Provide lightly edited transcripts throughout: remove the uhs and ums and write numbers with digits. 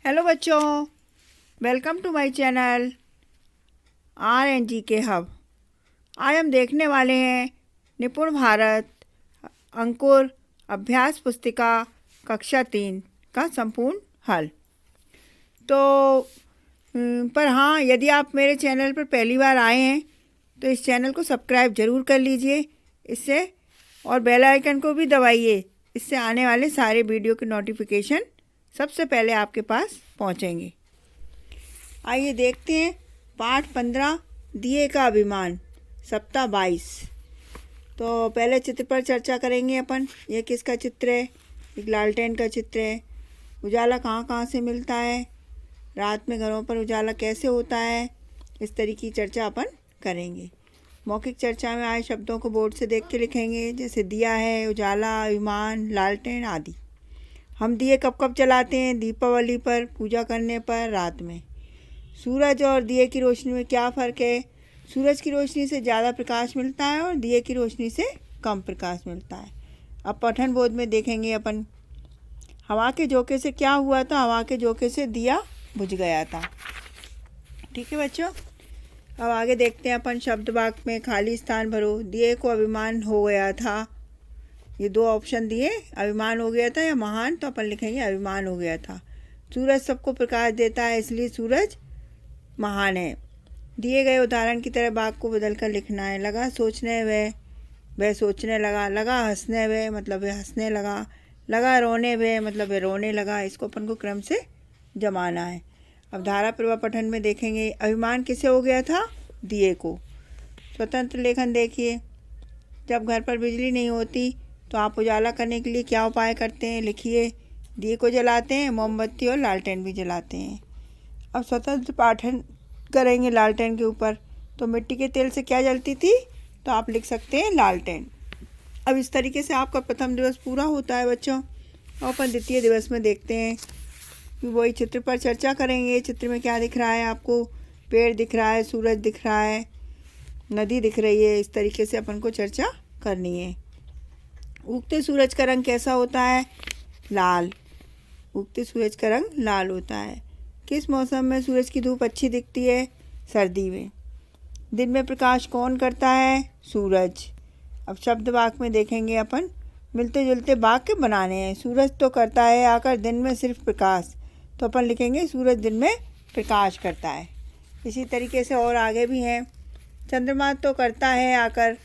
Hello बच्चों, welcome to my channel RNG के हब। आज हम देखने वाले हैं निपुण भारत अंकुर अभ्यास पुस्तिका कक्षा 3 का संपूर्ण हल। तो पर हाँ, यदि आप मेरे चैनल पर पहली बार आए हैं तो इस चैनल को सब्सक्राइब ज़रूर कर लीजिए इससे, और बेल आइकन को भी दबाइए। इससे आने वाले सारे वीडियो के नोटिफिकेशन सबसे पहले आपके पास पहुंचेंगे। आइए देखते हैं पाठ 15 दिए का अभिमान, सप्ताह 22। तो पहले चित्र पर चर्चा करेंगे अपन। ये किसका चित्र है? एक लालटेन का चित्र है। उजाला कहाँ कहाँ से मिलता है, रात में घरों पर उजाला कैसे होता है, इस तरह की चर्चा अपन करेंगे। मौखिक चर्चा में आए शब्दों को बोर्ड से देख के लिखेंगे, जैसे दिया है, उजाला, अभिमान, लालटेन आदि। हम दिए कब कब जलाते हैं? दीपावली पर, पूजा करने पर, रात में। सूरज और दिए की रोशनी में क्या फ़र्क है? सूरज की रोशनी से ज़्यादा प्रकाश मिलता है और दिए की रोशनी से कम प्रकाश मिलता है। अब पठन बोध में देखेंगे अपन। हवा के झोंके से क्या हुआ था? हवा के झोंके से दिया बुझ गया था। ठीक है बच्चों, अब आगे देखते हैं अपन। शब्द वाक्य में खाली स्थान भरो। दिए को अभिमान हो गया था। ये दो ऑप्शन दिए, अभिमान हो गया था या महान, तो अपन लिखेंगे अभिमान हो गया था। सूरज सबको प्रकाश देता है, इसलिए सूरज महान है। दिए गए उदाहरण की तरह वाक्य को बदलकर लिखना है। लगा सोचने वह सोचने लगा। लगा हंसने वह, मतलब वह हंसने लगा। लगा रोने वह, मतलब वह रोने लगा। इसको अपन को क्रम से जमाना है। अब धारा प्रवाह पठन में देखेंगे। अभिमान किसे हो गया था? दिए को। स्वतंत्र लेखन देखिए। जब घर पर बिजली नहीं होती तो आप उजाला करने के लिए क्या उपाय करते हैं? लिखिए। दिए को जलाते हैं, मोमबत्ती और लालटेन भी जलाते हैं। अब स्वतंत्र पाठन करेंगे लालटेन के ऊपर। तो मिट्टी के तेल से क्या जलती थी? तो आप लिख सकते हैं लालटेन। अब इस तरीके से आपका प्रथम दिवस पूरा होता है बच्चों। और अपन द्वितीय दिवस में देखते हैं कि वही चित्र पर चर्चा करेंगे। चित्र में क्या दिख रहा है आपको? पेड़ दिख रहा है, सूरज दिख रहा है, नदी दिख रही है। इस तरीके से अपन को चर्चा करनी है। उगते सूरज का रंग कैसा होता है? लाल। उगते सूरज का रंग लाल होता है। किस मौसम में सूरज की धूप अच्छी दिखती है? सर्दी में। दिन में प्रकाश कौन करता है? सूरज। अब शब्द वाक्य में देखेंगे अपन। मिलते जुलते वाक्य बनाने हैं। सूरज तो करता है आकर दिन में सिर्फ प्रकाश, तो अपन लिखेंगे सूरज दिन में प्रकाश करता है। इसी तरीके से और आगे भी हैं। चंद्रमा तो करता है आकर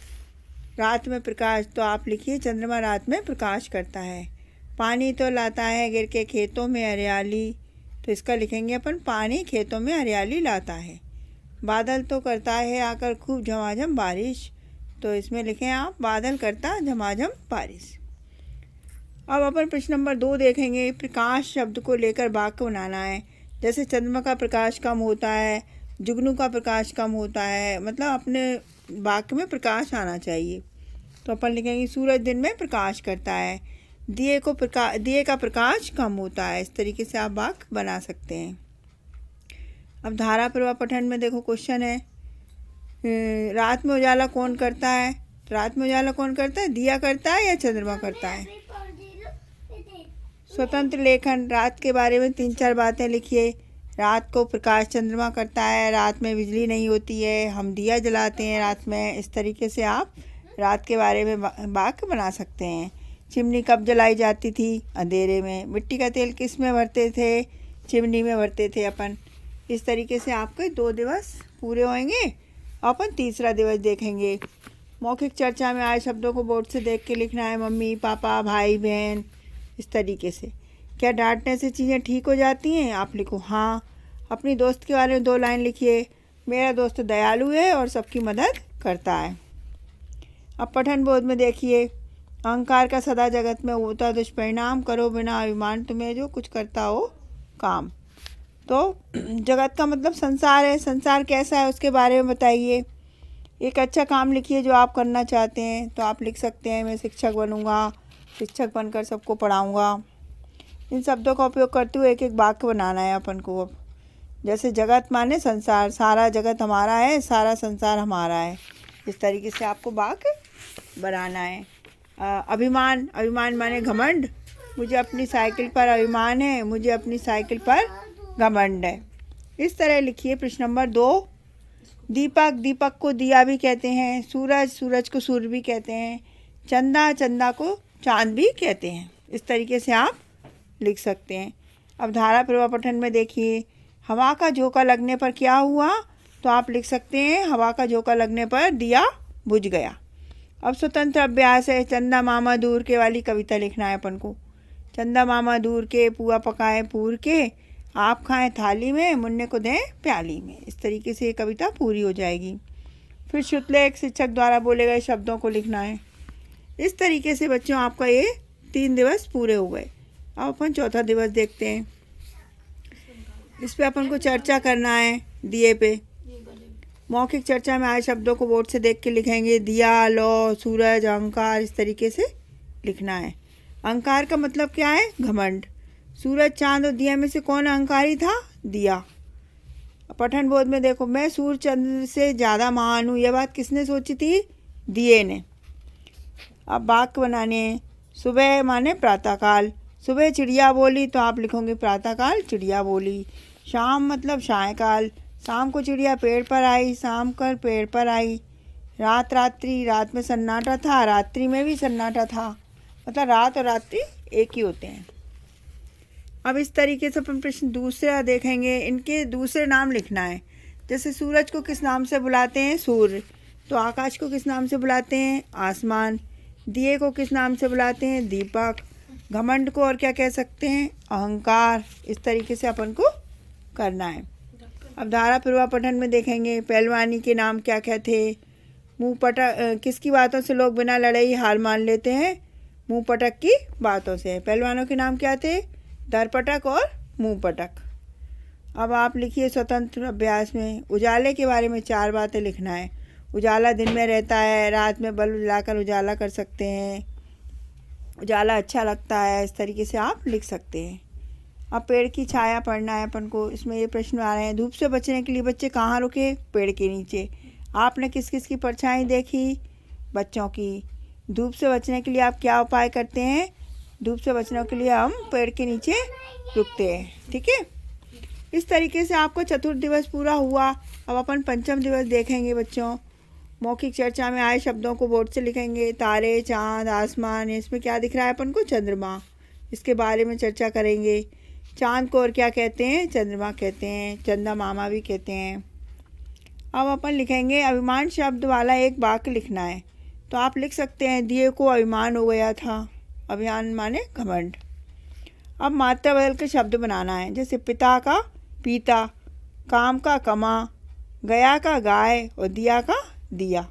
रात में प्रकाश, तो आप लिखिए चंद्रमा रात में प्रकाश करता है। पानी तो लाता है गिर के खेतों में हरियाली, तो इसका लिखेंगे अपन पानी खेतों में हरियाली लाता है। बादल तो करता है आकर खूब झमाझम बारिश, तो इसमें लिखें आप बादल करता झमाझम बारिश। अब अपन प्रश्न नंबर 2 देखेंगे। प्रकाश शब्द को लेकर वाक्य बनाना है। जैसे चंद्रमा का प्रकाश कम होता है, जुगनू का प्रकाश कम होता है, मतलब अपने वाक्य में प्रकाश आना चाहिए। तो अपन लिखेंगे सूरज दिन में प्रकाश करता है। दिए का प्रकाश कम होता है। इस तरीके से आप वाक्य बना सकते हैं। अब धारा प्रवाह पठन में देखो क्वेश्चन है, रात में उजाला कौन करता है? रात में उजाला कौन करता है? दिया करता है या चंद्रमा करता है? स्वतंत्र लेखन। रात के बारे में 3-4 बातें लिखिए। रात को प्रकाश चंद्रमा करता है, रात में बिजली नहीं होती है, हम दिया जलाते हैं रात में। इस तरीके से आप रात के बारे में वाक्य बना सकते हैं। चिमनी कब जलाई जाती थी? अंधेरे में। मिट्टी का तेल किस में भरते थे? चिमनी में भरते थे अपन। इस तरीके से आपके 2 दिवस पूरे होंगे। अपन तीसरा दिवस देखेंगे। मौखिक चर्चा में आए शब्दों को बोर्ड से देख के लिखना है। मम्मी, पापा, भाई, बहन, इस तरीके से। क्या डांटने से चीज़ें ठीक हो जाती हैं? आप लिखो हाँ। अपनी दोस्त के बारे में 2 लाइन लिखिए। मेरा दोस्त दयालु है और सबकी मदद करता है। अब पठन बोध में देखिए। अहंकार का सदा जगत में होता दुष्परिणाम, करो बिना अभिमान तुम्हें जो कुछ करता हो काम। तो जगत का मतलब संसार है। संसार कैसा है उसके बारे में बताइए। एक अच्छा काम लिखिए जो आप करना चाहते हैं। तो आप लिख सकते हैं मैं शिक्षक बनूंगा, शिक्षक बनकर सबको पढ़ाऊंगा। इन शब्दों का उपयोग करते हुए एक एक वाक्य बनाना है अपन को। अब जैसे जगत माने संसार, सारा जगत हमारा है, सारा संसार हमारा है। इस तरीके से आपको वाक्य बनाना है। अभिमान माने घमंड। मुझे अपनी साइकिल पर अभिमान है, मुझे अपनी साइकिल पर घमंड है। इस तरह लिखिए प्रश्न नंबर 2। दीपक, दीपक को दिया भी कहते हैं। सूरज, सूरज को सूर्य भी कहते हैं। चंदा, चंदा को चांद भी कहते हैं। इस तरीके से आप लिख सकते हैं। अब धारा प्रवाह पठन में देखिए, हवा का झोंका लगने पर क्या हुआ, तो आप लिख सकते हैं हवा का झोंका लगने पर दिया बुझ गया। अब स्वतंत्र अभ्यास है, चंदा मामा दूर के वाली कविता लिखना है अपन को। चंदा मामा दूर के, पुआ पकाए पूर के, आप खाएं थाली में, मुन्ने को दें प्याली में। इस तरीके से ये कविता पूरी हो जाएगी। फिर श्रुतलेख, शिक्षक द्वारा बोले गए शब्दों को लिखना है। इस तरीके से बच्चों आपका ये 3 दिवस पूरे हो गए। अब अपन चौथा दिवस देखते हैं। इस पे अपन को चर्चा करना है दिए पे। मौखिक चर्चा में आए शब्दों को बोर्ड से देख के लिखेंगे। दिया, लौ, सूरज, अहंकार, इस तरीके से लिखना है। अहंकार का मतलब क्या है, घमंड। सूरज, चांद और दिया में से कौन अहंकारी था, दिया। पठन बोध में देखो, मैं सूर्य चंद्र से ज़्यादा महान हूँ, यह बात किसने सोची थी, दिए ने। अब वाक्य बनाने हैं। सुबह माने प्रातःकाल, सुबह चिड़िया बोली तो आप लिखोगे प्रातःकाल चिड़िया बोली। शाम मतलब सायंकाल, शाम को चिड़िया पेड़ पर आई, शाम कर पेड़ पर आई। रात, रात्रि, रात में सन्नाटा था, रात्रि में भी सन्नाटा था। मतलब रात और रात्रि एक ही होते हैं। अब इस तरीके से अपन प्रश्न दूसरा देखेंगे। इनके दूसरे नाम लिखना है। जैसे सूरज को किस नाम से बुलाते हैं, सूर्य। तो आकाश को किस नाम से बुलाते हैं, आसमान। दिए को किस नाम से बुलाते हैं, दीपक। घमंड को और क्या कह सकते हैं, अहंकार। इस तरीके से अपन को करना है। अब धारा प्रवाह पठन में देखेंगे। पहलवानी के नाम क्या क्या थे। मुँह पटक, किसकी बातों से लोग बिना लड़े ही हार मान लेते हैं, मुँह पटक की बातों से। पहलवानों के नाम क्या थे, दरपटक और मुँह पटक। अब आप लिखिए स्वतंत्र अभ्यास में उजाले के बारे में 4 बातें लिखना है। उजाला दिन में रहता है, रात में बल्ब जलाकर उजाला कर सकते हैं, उजाला अच्छा लगता है। इस तरीके से आप लिख सकते हैं। अब पेड़ की छाया पढ़ना है अपन को। इसमें ये प्रश्न आ रहे हैं। धूप से बचने के लिए बच्चे कहाँ रुके, पेड़ के नीचे। आपने किस किस की परछाई देखी, बच्चों की। धूप से बचने के लिए आप क्या उपाय करते हैं, धूप से बचने के लिए हम पेड़ के नीचे रुकते हैं। ठीक है। इस तरीके से आपका चतुर्थ दिवस पूरा हुआ। अब अपन पंचम दिवस देखेंगे बच्चों। मौखिक चर्चा में आए शब्दों को बोर्ड से लिखेंगे। तारे, चांद, आसमान। इसमें क्या दिख रहा है अपन को, चंद्रमा। इसके बारे में चर्चा करेंगे। चांद को और क्या कहते हैं, चंद्रमा कहते हैं। चंदा मामा भी कहते हैं। अब अपन लिखेंगे अभिमान शब्द वाला एक वाक्य लिखना है। तो आप लिख सकते हैं, दिए को अभिमान हो गया था। अभिमान माने घमंड। अब मात्रा बदल के शब्द बनाना है। जैसे पिता का पीता, काम का कमा, गया का गाय और दिया का दिया।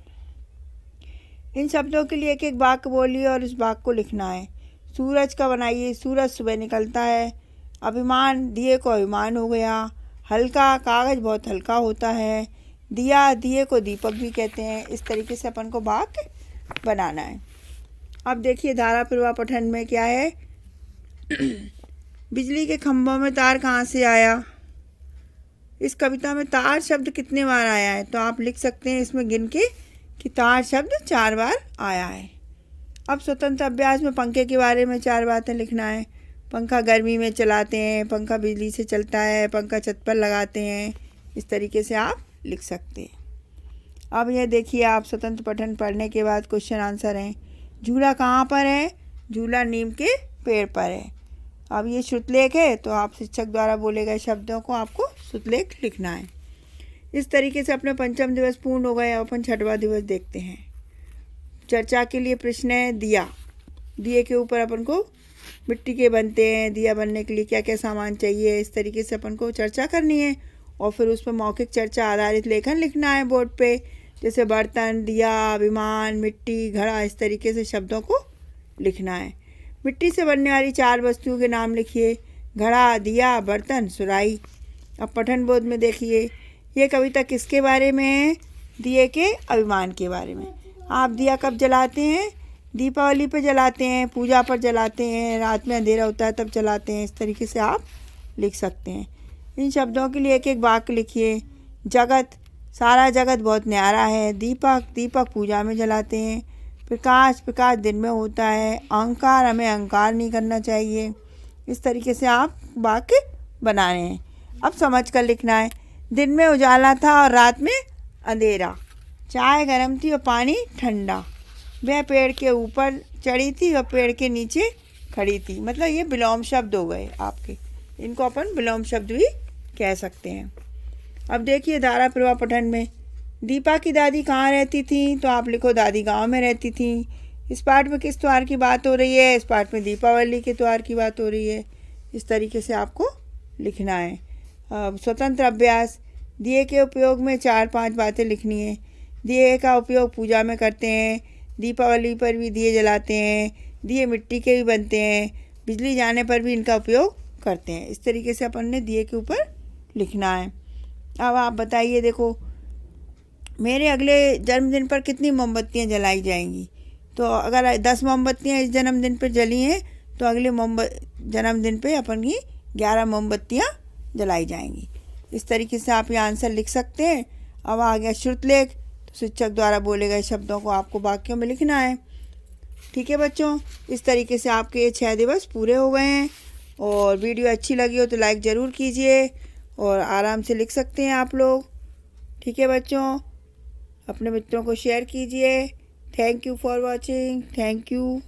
इन शब्दों के लिए एक एक वाक्य बोलिए और इस वाक्य को लिखना है। सूरज का बनाइए, सूरज सुबह निकलता है। अभिमान, दिए को अभिमान हो गया। हल्का, कागज़ बहुत हल्का होता है। दिया, दिए को दीपक भी कहते हैं। इस तरीके से अपन को वाक्य बनाना है। अब देखिए धारा प्रवाह पठन में क्या है। बिजली के खंभों में तार कहाँ से आया। इस कविता में तार शब्द कितने बार आया है, तो आप लिख सकते हैं इसमें गिन के कि तार शब्द 4 बार आया है। अब स्वतंत्र अभ्यास में पंखे के बारे में 4 बातें लिखना है। पंखा गर्मी में चलाते हैं, पंखा बिजली से चलता है, पंखा छत पर लगाते हैं। इस तरीके से आप लिख सकते हैं। अब ये देखिए, आप स्वतंत्र पठन पढ़ने के बाद क्वेश्चन आंसर हैं। झूला कहाँ पर है, झूला नीम के पेड़ पर है। अब ये श्रुतलेख है, तो आप शिक्षक द्वारा बोले गए शब्दों को आपको श्रुतलेख लिखना है। इस तरीके से अपने पंचम दिवस पूर्ण हो गए। अपन छठवां दिवस देखते हैं। चर्चा के लिए प्रश्न है दिया। दिए के ऊपर अपन को मिट्टी के बनते हैं, दिया बनने के लिए क्या क्या सामान चाहिए, इस तरीके से अपन को चर्चा करनी है। और फिर उस पर मौखिक चर्चा आधारित लेखन लिखना है बोर्ड पे। जैसे बर्तन, दिया, विमान, मिट्टी, घड़ा, इस तरीके से शब्दों को लिखना है। मिट्टी से बनने वाली 4 वस्तुओं के नाम लिखिए। घड़ा, दिया, बर्तन, सुराही। अब पठन बोध में देखिए, ये कविता किसके बारे में है, दिए के अभिमान के बारे में। आप दिया कब जलाते हैं, दीपावली पर जलाते हैं, पूजा पर जलाते हैं, रात में अंधेरा होता है तब जलाते हैं। इस तरीके से आप लिख सकते हैं। इन शब्दों के लिए एक एक वाक्य लिखिए। जगत, सारा जगत बहुत न्यारा है। दीपक, दीपक पूजा में जलाते हैं। प्रकाश, प्रकाश दिन में होता है। अहंकार, हमें अहंकार नहीं करना चाहिए। इस तरीके से आप वाक्य बनाने हैं। अब समझ कर लिखना है। दिन में उजाला था और रात में अंधेरा, चाय गर्म थी और पानी ठंडा, वह पेड़ के ऊपर चढ़ी थी और पेड़ के नीचे खड़ी थी। मतलब ये विलोम शब्द हो गए आपके, इनको अपन विलोम शब्द भी कह सकते हैं। अब देखिए धारा प्रवाह पठन में, दीपा की दादी कहाँ रहती थी, तो आप लिखो दादी गांव में रहती थी। इस पाठ में किस त्योहार की बात हो रही है, इस पाठ में दीपावली के त्योहार की बात हो रही है। इस तरीके से आपको लिखना है। स्वतंत्र अभ्यास, दिए के उपयोग में 4-5 बातें लिखनी है। दिए का उपयोग पूजा में करते हैं, दीपावली पर भी दिए जलाते हैं, दिए मिट्टी के भी बनते हैं, बिजली जाने पर भी इनका उपयोग करते हैं। इस तरीके से अपन ने दिए के ऊपर लिखना है। अब आप बताइए, देखो मेरे अगले जन्मदिन पर कितनी मोमबत्तियाँ जलाई जाएंगी, तो अगर 10 मोमबत्तियाँ इस जन्मदिन पर जली हैं तो अगले जन्मदिन पे अपन की 11 मोमबत्तियाँ जलाई जाएंगी। इस तरीके से आप ये आंसर लिख सकते हैं। अब आ गया श्रुतलेख, तो शिक्षक द्वारा बोले गए शब्दों को आपको वाक्यों में लिखना है। ठीक है बच्चों, इस तरीके से आपके ये 6 दिवस पूरे हो गए हैं। और वीडियो अच्छी लगी हो तो लाइक ज़रूर कीजिए और आराम से लिख सकते हैं आप लोग। ठीक है बच्चों, अपने मित्रों को शेयर कीजिए। Thank you for watching. Thank you.